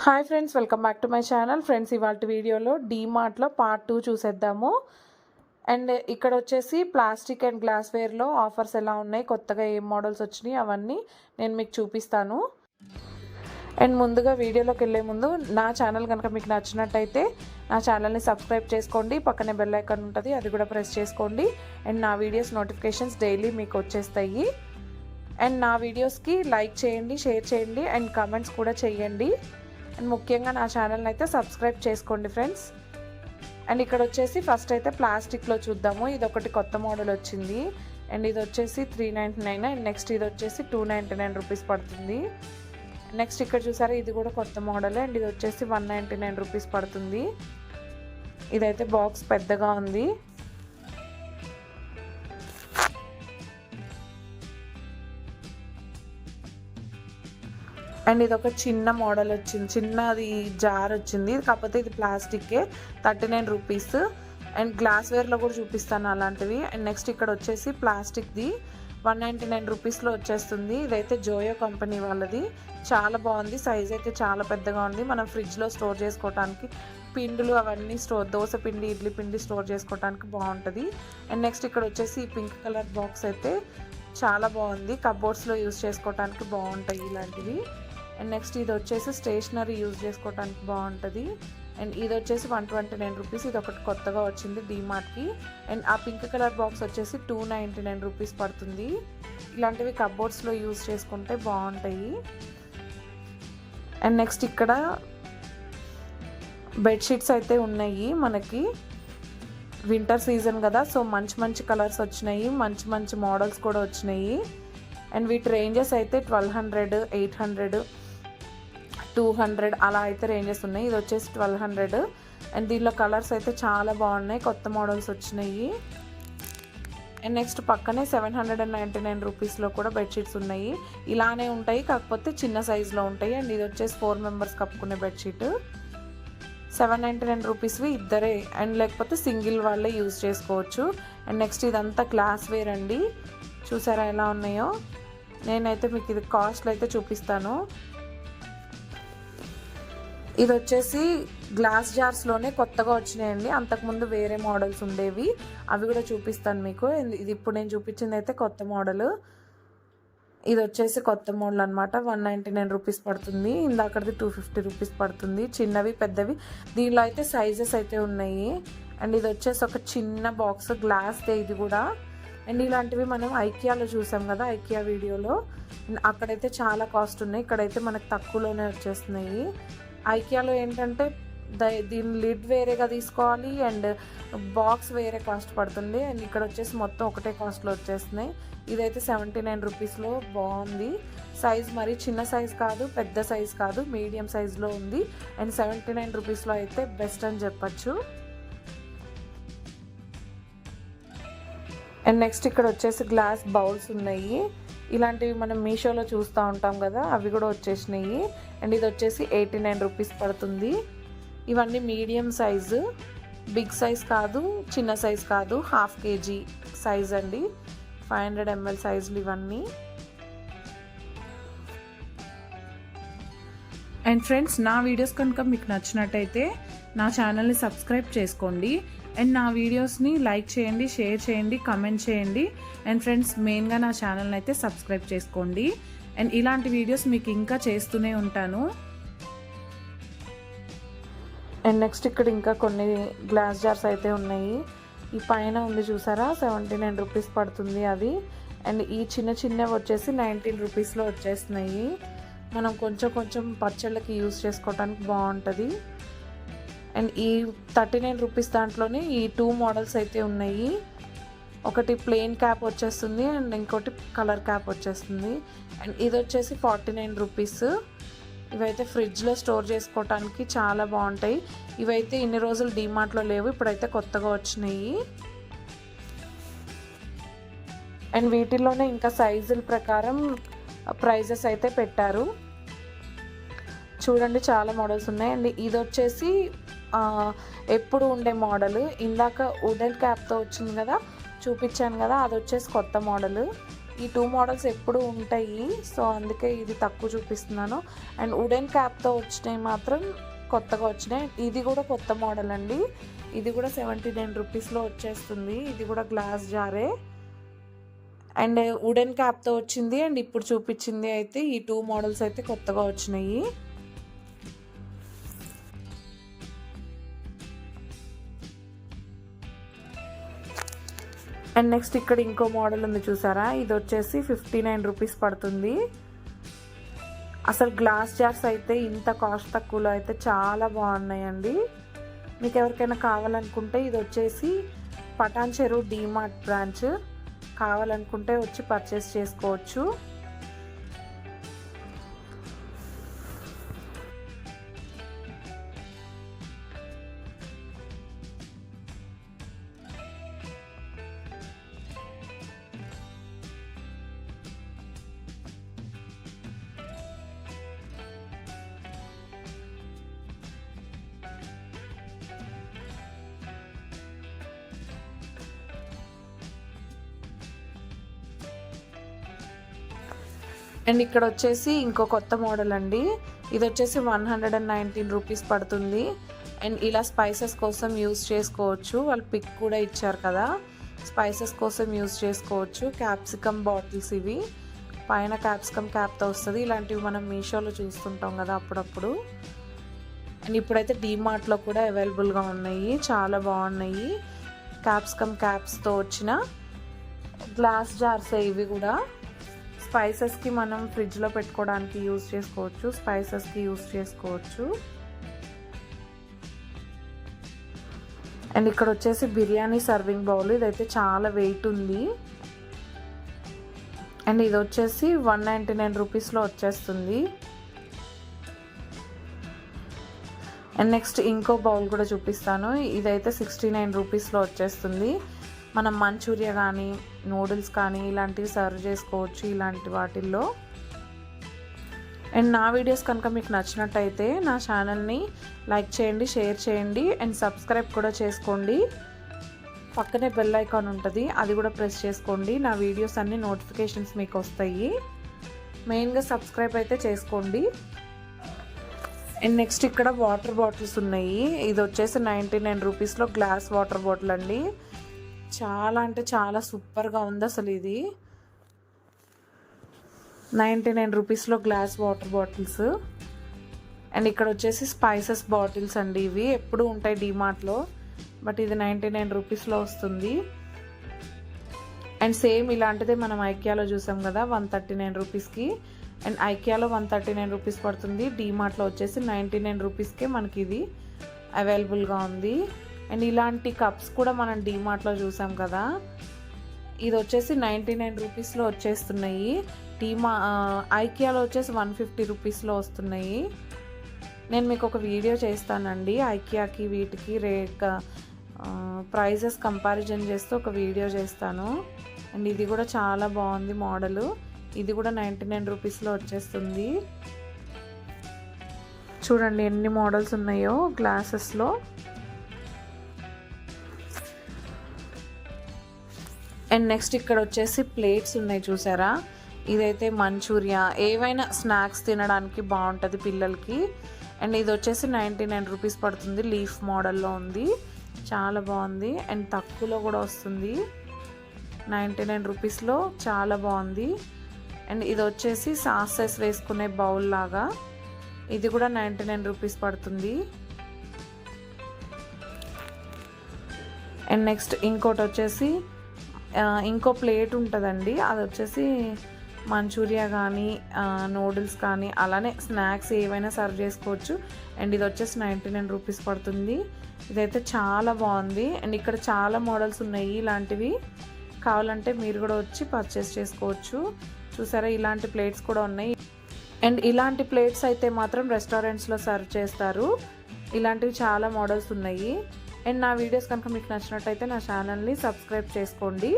Hi friends, welcome back to my channel. Friends, ఇవాళ వీడియోలో డీమార్ట్లో part 2 చూసేద్దాము. అండ్ ఇక్కడ వచ్చేసి ప్లాస్టిక్ అండ్ గ్లాస్వేర్లో ఆఫర్స్ ఎలా ఉన్నాయి, కొత్తగా ఏం మోడల్స్ వచ్చినాయి, అవన్నీ నేను మీకు చూపిస్తాను. అండ్ ముందుగా వీడియోలోకి వెళ్ళే ముందు నా ఛానల్ కనుక మీకు నచ్చినట్టయితే నా ఛానల్ని సబ్స్క్రైబ్ చేసుకోండి. పక్కనే బెల్ ఐకాన్ ఉంటుంది, అది కూడా ప్రెస్ చేసుకోండి. అండ్ నా వీడియోస్ నోటిఫికేషన్స్ డైలీ మీకు వచ్చేస్తాయి. అండ్ నా వీడియోస్కి లైక్ చేయండి, షేర్ చేయండి అండ్ కామెంట్స్ కూడా చేయండి. అండ్ ముఖ్యంగా నా ఛానల్ని అయితే సబ్స్క్రైబ్ చేసుకోండి ఫ్రెండ్స్. అండ్ ఇక్కడ వచ్చేసి ఫస్ట్ అయితే ప్లాస్టిక్లో చూద్దాము. ఇది ఒకటి కొత్త మోడల్ వచ్చింది. అండ్ ఇది వచ్చేసి 399 అండ్ నెక్స్ట్ ఇది వచ్చేసి 299 రూపీస్ పడుతుంది. నెక్స్ట్ ఇక్కడ చూసారా, ఇది కూడా కొత్త మోడల్ అండ్ ఇది వచ్చేసి 199 రూపీస్ పడుతుంది. ఇదైతే బాక్స్ పెద్దగా ఉంది. అండ్ ఇది ఒక చిన్న మోడల్ వచ్చింది, చిన్నది జార్ వచ్చింది, కాకపోతే ఇది ప్లాస్టిక్కే, 39 రూపీస్. అండ్ గ్లాస్వేర్లో కూడా చూపిస్తాను అలాంటివి. అండ్ నెక్స్ట్ ఇక్కడ వచ్చేసి ప్లాస్టిక్ది 199 రూపీస్లో వచ్చేస్తుంది. ఇదైతే జోయో కంపెనీ వాళ్ళది, చాలా బాగుంది. సైజ్ అయితే చాలా పెద్దగా ఉంది. మనం ఫ్రిడ్జ్లో స్టోర్ చేసుకోవడానికి, పిండిలు అవన్నీ దోశ పిండి, ఇడ్లీ పిండి స్టోర్ చేసుకోవడానికి బాగుంటుంది. అండ్ నెక్స్ట్ ఇక్కడ వచ్చేసి పింక్ కలర్ బాక్స్ అయితే చాలా బాగుంది, కబోర్డ్స్లో యూజ్ చేసుకోవడానికి బాగుంటాయి ఇలాంటివి. అండ్ నెక్స్ట్ ఇది వచ్చేసి స్టేషనరీ యూజ్ చేసుకోవడానికి బాగుంటుంది. అండ్ ఇది వచ్చేసి 129 రూపీస్. ఇది ఒకటి కొత్తగా వచ్చింది డీమార్ట్కి. అండ్ ఆ పింక్ కలర్ బాక్స్ వచ్చేసి 299 రూపీస్ పడుతుంది. ఇలాంటివి కబోర్డ్స్లో యూజ్ చేసుకుంటే బాగుంటాయి. అండ్ నెక్స్ట్ ఇక్కడ బెడ్షీట్స్ అయితే ఉన్నాయి మనకి. వింటర్ సీజన్ కదా, సో మంచి మంచి కలర్స్ వచ్చినాయి, మంచి మంచి మోడల్స్ కూడా వచ్చినాయి. అండ్ వీటి రేంజెస్ అయితే 1200, 800, 200 అలా అయితే రేంజెస్ ఉన్నాయి. ఇది వచ్చేసి 1200. అండ్ దీనిలో కలర్స్ అయితే చాలా బాగున్నాయి, కొత్త మోడల్స్ వచ్చినాయి. అండ్ నెక్స్ట్ పక్కనే 799 రూపీస్లో కూడా బెడ్షీట్స్ ఉన్నాయి. ఇలానే ఉంటాయి, కాకపోతే చిన్న సైజులో ఉంటాయి. అండ్ ఇది వచ్చేసి 4 మెంబర్స్ కప్పుకునే బెడ్షీట్. 799 రూపీస్వి ఇద్దరే, అండ్ లేకపోతే సింగిల్ వాళ్ళే యూజ్ చేసుకోవచ్చు. అండ్ నెక్స్ట్ ఇదంతా గ్లాస్వేర్ అండి, చూసారా ఎలా ఉన్నాయో. నేనైతే మీకు ఇది కాస్ట్లు అయితే చూపిస్తాను. ఇది వచ్చేసి గ్లాస్ జార్స్లోనే కొత్తగా వచ్చినాయండి, అంతకుముందు వేరే మోడల్స్ ఉండేవి, అవి కూడా చూపిస్తాను మీకు. ఇది ఇప్పుడు నేను చూపించింది అయితే కొత్త మోడల్. ఇది వచ్చేసి కొత్త మోడల్ అనమాట. 199 రూపీస్ పడుతుంది. ఇందాకది 250 రూపీస్ పడుతుంది. చిన్నవి పెద్దవి దీనిలో అయితే సైజెస్ అయితే ఉన్నాయి. అండ్ ఇది వచ్చేసి ఒక చిన్న బాక్స్, గ్లాస్దే ఇది కూడా. అండ్ ఇలాంటివి మనం ఐకియాలో చూసాం కదా, ఐకియా వీడియోలో. అక్కడైతే చాలా కాస్ట్ ఉన్నాయి, ఇక్కడైతే మనకు తక్కువలోనే వచ్చేస్తున్నాయి. ఐకియాలో ఏంటంటే దీని లిడ్ వేరేగా తీసుకోవాలి అండ్ బాక్స్ వేరే కాస్ట్ పడుతుంది. అండ్ ఇక్కడ వచ్చేసి మొత్తం ఒకటే కాస్ట్లో వచ్చేస్తున్నాయి. ఇదైతే 79 రూపీస్లో బాగుంది. సైజ్ మరి చిన్న సైజ్ కాదు, పెద్ద సైజ్ కాదు, మీడియం సైజ్లో ఉంది. అండ్ 79 రూపీస్లో అయితే బెస్ట్ అని చెప్పచ్చు. అండ్ నెక్స్ట్ ఇక్కడ వచ్చేసి గ్లాస్ బౌల్స్ ఉన్నాయి. ఇలాంటివి మనం మీషోలో చూస్తూ ఉంటాం కదా, అవి కూడా వచ్చేసినాయి. అండ్ ఇది వచ్చేసి 89 రూపీస్ పడుతుంది. ఇవన్నీ మీడియం సైజు, బిగ్ సైజ్ కాదు, చిన్న సైజ్ కాదు, 1/2 kg సైజ్ అండి. 500 ml సైజులు ఇవన్నీ. అండ్ ఫ్రెండ్స్, నా వీడియోస్ కనుక మీకు నచ్చినట్టయితే నా ఛానల్ని సబ్స్క్రైబ్ చేసుకోండి. అండ్ నా వీడియోస్ని లైక్ చేయండి, షేర్ చేయండి, కమెంట్ చేయండి. అండ్ ఫ్రెండ్స్, మెయిన్గా నా ఛానల్ని అయితే సబ్స్క్రైబ్ చేసుకోండి. అండ్ ఇలాంటి వీడియోస్ మీకు ఇంకా చేస్తూనే ఉంటాను. అండ్ నెక్స్ట్ ఇక్కడ ఇంకా కొన్ని గ్లాస్ జార్స్ అయితే ఉన్నాయి. ఈ పైన ఉంది చూసారా, 79 రూపీస్ పడుతుంది అది. అండ్ ఈ చిన్న చిన్నవి వచ్చేసి 19 రూపీస్లో వచ్చేస్తున్నాయి. మనం కొంచెం కొంచెం పచ్చళ్ళకి యూజ్ చేసుకోవడానికి బాగుంటుంది. అండ్ ఈ 39 రూపీస్ దాంట్లోనే ఈ 2 మోడల్స్ అయితే ఉన్నాయి. ఒకటి ప్లెయిన్ క్యాప్ వచ్చేస్తుంది అండ్ ఇంకోటి కలర్ క్యాప్ వచ్చేస్తుంది. అండ్ ఇది వచ్చేసి 49 రూపీస్. ఇవైతే ఫ్రిడ్జ్లో స్టోర్ చేసుకోవడానికి చాలా బాగుంటాయి. ఇవైతే ఇన్ని రోజులు డీమార్ట్లో లేవు, ఇప్పుడైతే కొత్తగా వచ్చినాయి. అండ్ వీటిల్లోనే ఇంకా సైజుల ప్రకారం ప్రైజెస్ అయితే పెట్టారు. చూడండి, చాలా మోడల్స్ ఉన్నాయి. అండ్ ఇది వచ్చేసి ఎప్పుడు ఉండే మోడల్. ఇందాక వుడెన్ క్యాప్తో వచ్చింది కదా, చూపించాను కదా, అది వచ్చేసి కొత్త మోడల్. ఈ 2 మోడల్స్ ఎప్పుడు ఉంటాయి, సో అందుకే ఇది తక్కువ చూపిస్తున్నాను. అండ్ వుడెన్ క్యాప్తో వచ్చినాయి మాత్రం కొత్తగా వచ్చినాయి. ఇది కూడా కొత్త మోడల్ అండి. ఇది కూడా 79 రూపీస్లో వచ్చేస్తుంది. ఇది కూడా గ్లాస్ జారే అండ్ వుడెన్ క్యాప్తో వచ్చింది. అండ్ ఇప్పుడు చూపించింది అయితే ఈ 2 మోడల్స్ అయితే కొత్తగా వచ్చినాయి. అండ్ నెక్స్ట్ ఇక్కడ ఇంకో మోడల్ ఉంది చూసారా, ఇది వచ్చేసి 59 రూపీస్ పడుతుంది. అసలు గ్లాస్ జార్స్ అయితే ఇంత కాస్ట్ తక్కువలో అయితే చాలా బాగున్నాయండి. మీకు ఎవరికైనా కావాలనుకుంటే ఇది వచ్చేసి పటాన్ చెరువు డీమార్ట్ బ్రాంచ్, కావాలనుకుంటే వచ్చి పర్చేస్ చేసుకోవచ్చు. అండ్ ఇక్కడ వచ్చేసి ఇంకో కొత్త మోడల్ అండి. ఇది వచ్చేసి 119 రూపీస్ పడుతుంది. అండ్ ఇలా స్పైసెస్ కోసం యూస్ చేసుకోవచ్చు. వాళ్ళు పిక్ కూడా ఇచ్చారు కదా, స్పైసెస్ కోసం యూస్ చేసుకోవచ్చు. క్యాప్సికమ్ బాటిల్స్ ఇవి, పైన క్యాప్సికమ్ క్యాప్తో వస్తుంది. ఇలాంటివి మనం మీషోలో చూస్తుంటాం కదా అప్పుడప్పుడు. అండ్ ఇప్పుడైతే డీమార్ట్లో కూడా అవైలబుల్గా ఉన్నాయి, చాలా బాగున్నాయి. క్యాప్సికమ్ క్యాప్స్తో వచ్చిన గ్లాస్ జార్స్ ఇవి కూడా. స్పైసెస్కి మనం ఫ్రిడ్జ్లో పెట్టుకోవడానికి యూజ్ చేసుకోవచ్చు, స్పైసెస్కి యూజ్ చేసుకోవచ్చు. అండ్ ఇక్కడ వచ్చేసి బిర్యానీ సర్వింగ్ బౌల్, ఇదైతే చాలా వెయిట్ ఉంది. అండ్ ఇది వచ్చేసి 199 రూపీస్లో వచ్చేస్తుంది. అండ్ నెక్స్ట్ ఇంకో బౌల్ కూడా చూపిస్తాను. ఇదైతే 69 రూపీస్లో వచ్చేస్తుంది. మనం మంచూరియా కానీ నూడిల్స్ కానీ ఇలాంటివి సర్వ్ చేసుకోవచ్చు ఇలాంటి వాటిల్లో. అండ్ నా వీడియోస్ కనుక మీకు నచ్చినట్టయితే నా ఛానల్ని లైక్ చేయండి, షేర్ చేయండి అండ్ సబ్స్క్రైబ్ కూడా చేసుకోండి. పక్కనే బెల్ ఐకాన్ ఉంటుంది, అది కూడా ప్రెస్ చేసుకోండి. నా వీడియోస్ అన్ని నోటిఫికేషన్స్ మీకు వస్తాయి. మెయిన్గా సబ్స్క్రైబ్ అయితే చేసుకోండి. అండ్ నెక్స్ట్ ఇక్కడ వాటర్ బాటిల్స్ ఉన్నాయి. ఇది వచ్చేసి 99 రూపీస్లో గ్లాస్ వాటర్ బాటిల్ అండి. చాలా అంటే చాలా సూపర్గా ఉంది అసలు. ఇది 99 రూపీస్లో గ్లాస్ వాటర్ బాటిల్స్. అండ్ ఇక్కడ వచ్చేసి స్పైసెస్ బాటిల్స్ అండి. ఇవి ఎప్పుడు ఉంటాయి డీమార్ట్లో, బట్ ఇది 99 రూపీస్లో వస్తుంది. అండ్ సేమ్ ఇలాంటిదే మనం ఐకియాలో చూసాం కదా 139 రూపీస్కి. అండ్ ఐకియాలో 139 రూపీస్ పడుతుంది, డీమార్ట్లో వచ్చేసి 99 రూపీస్కే మనకి ఇది అవైలబుల్గా ఉంది. అండ్ ఇలాంటి కప్స్ కూడా మనం డీమార్ట్లో చూసాం కదా, ఇది వచ్చేసి 99 రూపీస్లో వచ్చేస్తున్నాయి. ఐకియాలో వచ్చేసి 150 రూపీస్లో వస్తున్నాయి. నేను మీకు ఒక వీడియో చేస్తానండి ఐకియాకి వీటికి ప్రైజెస్ కంపారిజన్ చేస్తూ ఒక వీడియో చేస్తాను. అండ్ ఇది కూడా చాలా బాగుంది మోడలు. ఇది కూడా 99 రూపీస్లో వచ్చేస్తుంది. చూడండి ఎన్ని మోడల్స్ ఉన్నాయో గ్లాసెస్లో. అండ్ నెక్స్ట్ ఇక్కడ వచ్చేసి ప్లేట్స్ ఉన్నాయి చూసారా, ఇదైతే మంచూరియా ఏవైనా స్నాక్స్ తినడానికి బాగుంటుంది పిల్లలకి. అండ్ ఇది వచ్చేసి 99 రూపీస్ పడుతుంది, లీఫ్ మోడల్లో ఉంది, చాలా బాగుంది. అండ్ తక్కువలో కూడా వస్తుంది, 99 రూపీస్లో చాలా బాగుంది. అండ్ ఇది వచ్చేసి సాసెస్ వేసుకునే బౌల్ లాగా, ఇది కూడా 99 రూపీస్ పడుతుంది. అండ్ నెక్స్ట్ ఇంకోటి వచ్చేసి ఇంకో ప్లేట్ ఉంటుందండి, అది వచ్చేసి మంచూరియా కానీ నూడిల్స్ కానీ అలానే స్నాక్స్ ఏవైనా సర్వ్ చేసుకోవచ్చు. అండ్ ఇది వచ్చేసి 99 రూపీస్ పడుతుంది. ఇదైతే చాలా బాగుంది. అండ్ ఇక్కడ చాలా మోడల్స్ ఉన్నాయి ఇలాంటివి, కావాలంటే మీరు కూడా వచ్చి పర్చేస్ చేసుకోవచ్చు. చూసారా ఇలాంటి ప్లేట్స్ కూడా ఉన్నాయి. అండ్ ఇలాంటి ప్లేట్స్ అయితే మాత్రం రెస్టారెంట్స్లో సర్వ్ చేస్తారు. ఇలాంటివి చాలా మోడల్స్ ఉన్నాయి. అండ్ నా వీడియోస్ కనుక మీకు నచ్చినట్టయితే నా ఛానల్ని సబ్స్క్రైబ్ చేసుకోండి.